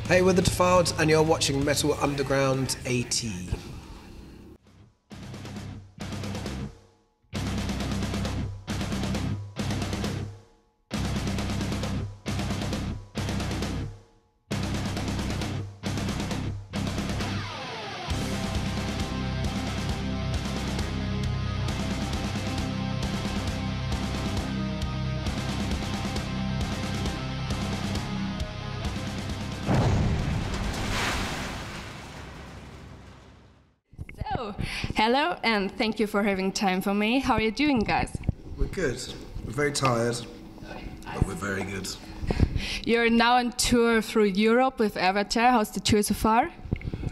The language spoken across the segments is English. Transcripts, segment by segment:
Hey, we're The Defiled, and you're watching Metal Underground AT. Hello, and thank you for having time for me. How are you doing, guys? We're good. We're very tired, but we're very good. You're now on tour through Europe with Avatar. How's the tour so far?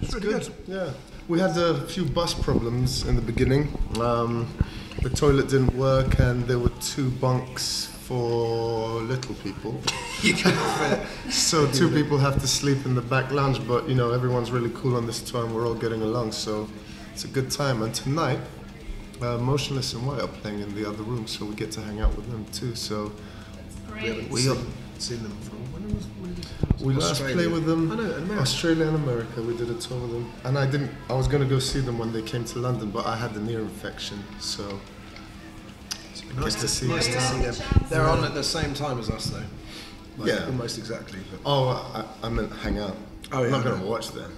It's good. Yeah. We had a few bus problems in the beginning. The toilet didn't work, and there were 2 bunks for little people. You can't fit. So 2 people have to sleep in the back lounge, but you know, everyone's really cool on this tour and we're all getting along, so it's a good time. And tonight, Motionless in White are playing in the other room, so we get to hang out with them too. So We haven't seen them for we last played with them. Australia and America. We did a tour with them, and I was going to go see them when they came to London, but I had an ear infection, so nice to see them. They're on at the same time as us, though. Like, yeah, almost exactly. But. Oh, I meant hang out. Oh, yeah, I'm not going to watch them.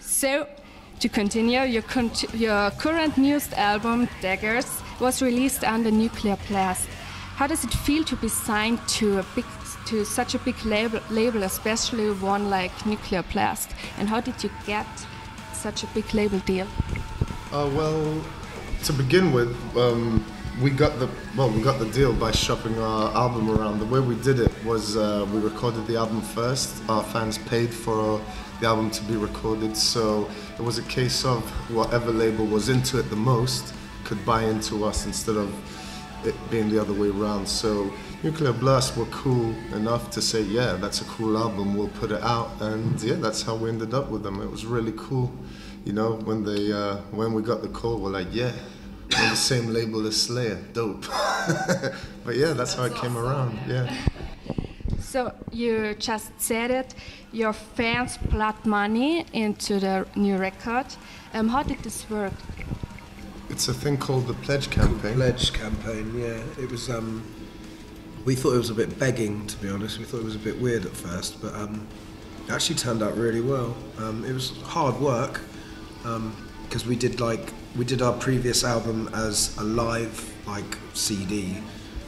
So, to continue, your current newest album, Deggar, was released under Nuclear Blast. How does it feel to be signed to such a big label, especially one like Nuclear Blast? And how did you get such a big label deal? Well, to begin with, we got the deal by shopping our album around. The way we did it was we recorded the album first. Our fans paid for the album to be recorded, so it was a case of whatever label was into it the most could buy into us instead of it being the other way around. So Nuclear Blast were cool enough to say, yeah, that's a cool album, we'll put it out, and yeah, that's how we ended up with them. It was really cool, you know, when we got the call, we're like, yeah, we're on the same label as Slayer, dope. But yeah, that's how it came around, yeah. So you just said it, your fans put money into the new record. How did this work? It's a thing called the Pledge Campaign. Pledge Campaign, yeah. It was, we thought it was a bit begging, to be honest. We thought it was a bit weird at first, but it actually turned out really well. It was hard work, because we did our previous album as a live, CD.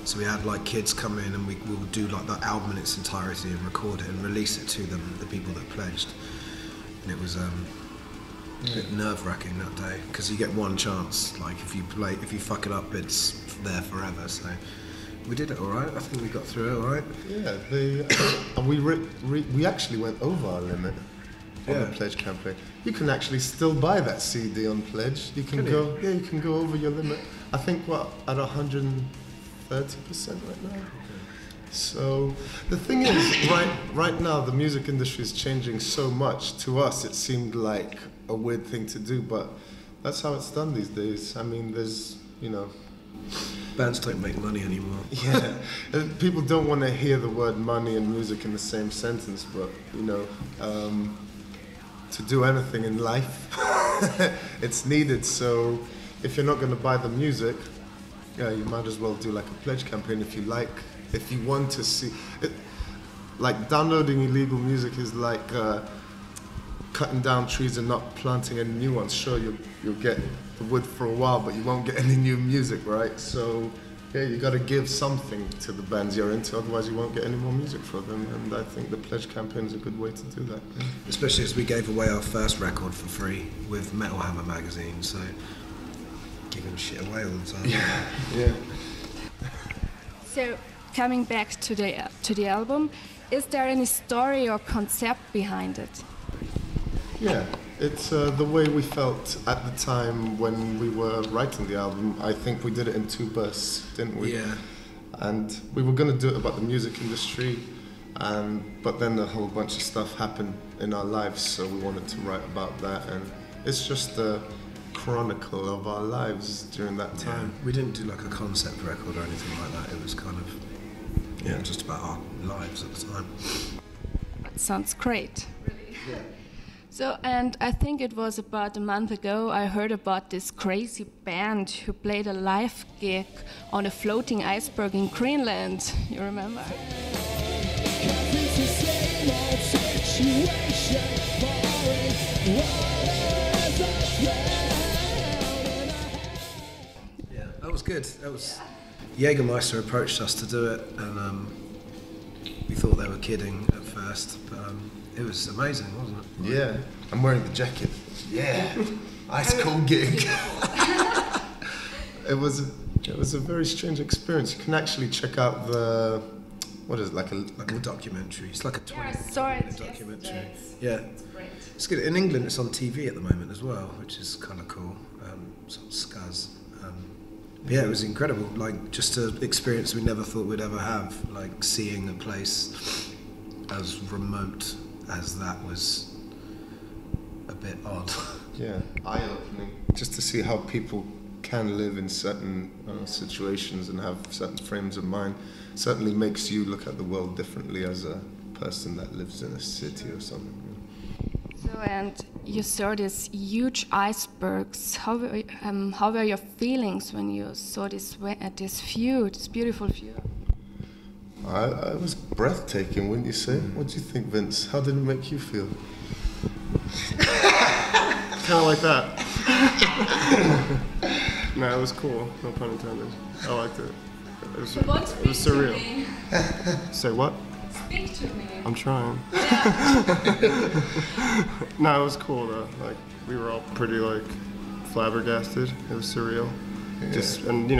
So we had kids come in and we would do the album in its entirety and record it and release it to them, the people that pledged. And it was a bit nerve-wracking that day because you get one chance. If you fuck it up, it's there forever. So we did it all right. I think we got through it all right. Yeah, we actually went over our limit on the Pledge Campaign. You can actually still buy that CD on Pledge. You can go over your limit. I think at 130% right now. So the thing is, right now the music industry is changing so much. To us, it seemed like a weird thing to do, but that's how it's done these days. I mean, there's, bands don't make money anymore. Yeah, people don't want to hear the word money and music in the same sentence, but to do anything in life, it's needed. So if you're not going to buy the music, yeah, you might as well do a pledge campaign if you want to see it. Downloading illegal music is like cutting down trees and not planting any new ones. Sure, you'll get the wood for a while, but you won't get any new music, right? So yeah, you got to give something to the bands you're into, otherwise you won't get any more music from them. And I think the pledge campaign is a good way to do that. Yeah. Especially as we gave away our first record for free with Metal Hammer magazine, so giving shit away all the time. Yeah. So coming back to the album, is there any story or concept behind it? Yeah, it's the way we felt at the time when we were writing the album. I think we did it in 2 bursts, didn't we? Yeah. And we were going to do it about the music industry, but then a whole bunch of stuff happened in our lives, so we wanted to write about that. And it's just a chronicle of our lives during that time. Yeah. We didn't do a concept record or anything like that. It was kind of Yeah, just about our lives at the time. That sounds great. Really. Yeah. So, and I think it was about a month ago I heard about this crazy band who played a live gig on a floating iceberg in Greenland. You remember? Yeah, that was good. That was Jägermeister approached us to do it, and we thought they were kidding at first, but it was amazing, wasn't it? Yeah, I'm wearing the jacket. Yeah, ice cold gig. It was a very strange experience. You can actually check out the, what is it, like a documentary. It's like a 20-minute documentary. Yeah, it's good. In England, it's on TV at the moment as well, which is kind of cool. Sort of scuzz. But yeah, it was incredible. Like just an experience we never thought we'd ever have. Like seeing a place as remote as that was a bit odd. Yeah, eye-opening. Just to see how people can live in certain situations and have certain frames of mind certainly makes you look at the world differently as a person that lives in a city or something. So, and you saw these huge icebergs. How were your feelings when you saw this view, this beautiful view? I was breathtaking, wouldn't you say? What do you think, Vince? How did it make you feel? Kind of like that. No, it was cool. No pun intended. I liked it. It was surreal. Say what? Speak to me. I'm trying. No, it was cool though. Like we were all pretty like flabbergasted. It was surreal. Yeah. Just and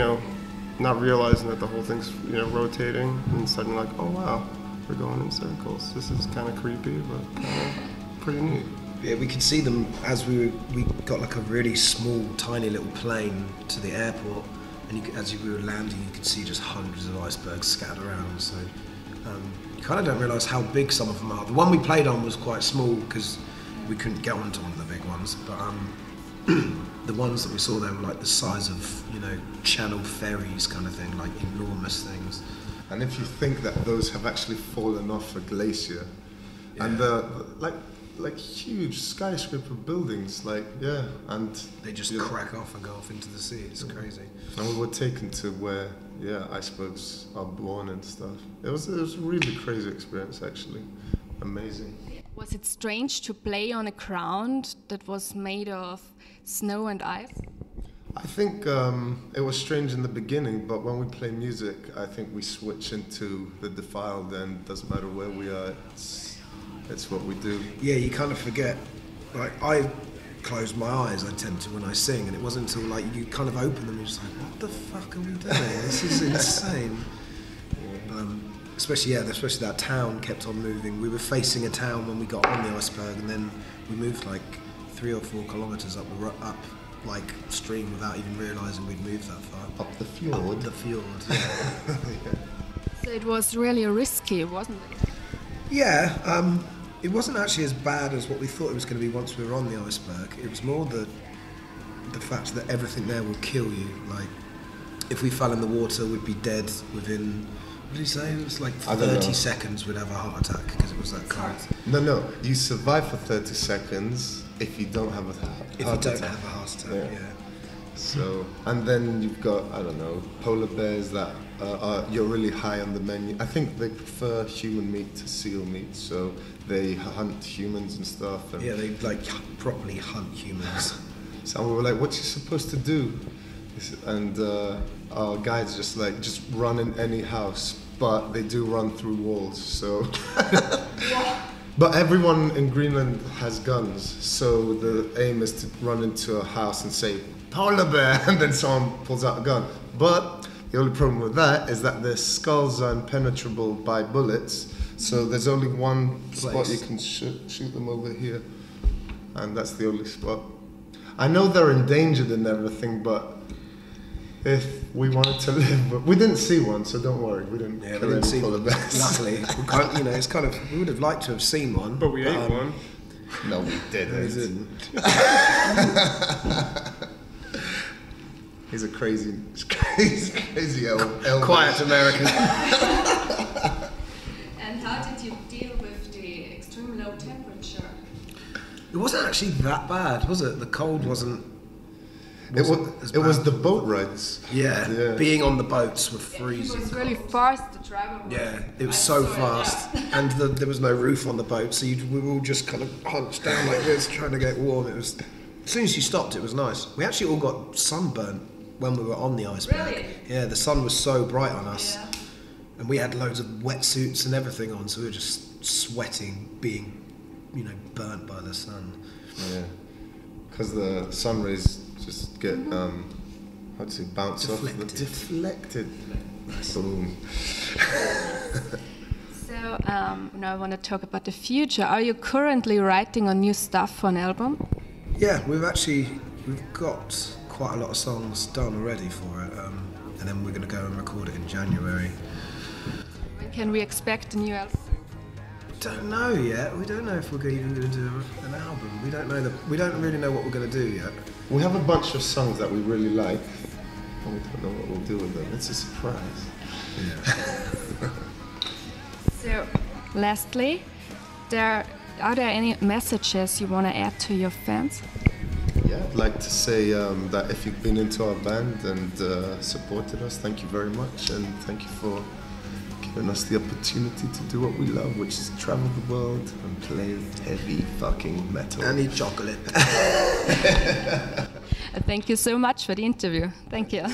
not realizing that the whole thing's rotating and suddenly like, oh wow, we're going in circles. This is kind of creepy, but kind of pretty neat. Yeah, we could see them as we got like a really small, tiny little plane to the airport, and as we were landing, you could see just hundreds of icebergs scattered around. So you kind of don't realise how big some of them are. The one we played on was quite small because we couldn't get onto one of the big ones, but the ones that we saw there were like the size of channel ferries kind of thing, like enormous things. And if you think that those have actually fallen off a glacier, yeah. And like huge skyscraper buildings, and they just crack off and go off into the sea. It's crazy. And we were taken to where icebergs are born and stuff. It was a really crazy experience, actually. Amazing. Was it strange to play on a ground that was made of snow and ice? I think it was strange in the beginning, but when we play music, I think we switch into the Defiled, and it doesn't matter where we are. It's what we do. Yeah, you kind of forget. Like I close my eyes, I tend to when I sing, and it wasn't until like you kind of open them, and you're just like, what the fuck are we doing? This is insane. Especially that town kept on moving. We were facing a town when we got on the iceberg, and then we moved like 3 or 4 kilometers up like stream without even realizing we'd moved that far. Up the fjord. Up the fjord. Yeah. Yeah. So it was really risky, wasn't it? Yeah. It wasn't actually as bad as what we thought it was going to be once we were on the iceberg. It was more the fact that everything there will kill you. Like, if we fell in the water, we'd be dead within, what did he say? It was like 30 seconds we'd have a heart attack because it was that cold. No, you survive for 30 seconds if you don't have a heart attack. If you don't have a heart attack, yeah. So, and then you've got, polar bears that you're really high on the menu. I think they prefer human meat to seal meat, so they hunt humans and stuff. And they properly hunt humans. So we were like, "What you supposed to do?" And our guides just run in any house, but they do run through walls. So, but everyone in Greenland has guns, so the aim is to run into a house and say, "Polar bear," and then someone pulls out a gun. But the only problem with that is that their skulls are impenetrable by bullets, so there's only one spot you can shoot them over here, and that's the only spot. I know they're endangered and everything, but if we wanted to live, we didn't see one, so don't worry, we didn't see polar bears. Luckily, it's kind of, we would have liked to have seen one, but we ate one. No, we didn't. He's a crazy elf. Quiet American. wasn't actually that bad, was it? The cold wasn't. It was the boat rides. Yeah, being on the boats were It freezing. was really fast to travel. Yeah, it was so fast, and there was no roof on the boat, so we were all just kind of hunched down like this, trying to get warm. It was, as soon as you stopped, it was nice. We actually all got sunburnt when we were on the iceberg. Really? Yeah, the sun was so bright on us, and we had loads of wetsuits and everything on, so we were just sweating, being, burnt by the sun. Yeah, because the sun rays just get how'd you say, bounce Deflected. off. Deflected. Boom. So now I want to talk about the future. Are you currently writing on new stuff for an album? Yeah, we've got quite a lot of songs done already for it, and then we're going to go and record it in January. When can we expect a new album? Don't know yet. We don't know if we're even going to do an album. We don't know we don't really know what we're going to do yet. We have a bunch of songs that we really like, and we don't know what we'll do with them. It's a surprise. Yeah. So, lastly, are there any messages you want to add to your fans? Yeah, I'd like to say that if you've been into our band and supported us, thank you very much, and thank you for giving us the opportunity to do what we love, which is travel the world and play heavy fucking metal. I need chocolate. Thank you so much for the interview. Thank you.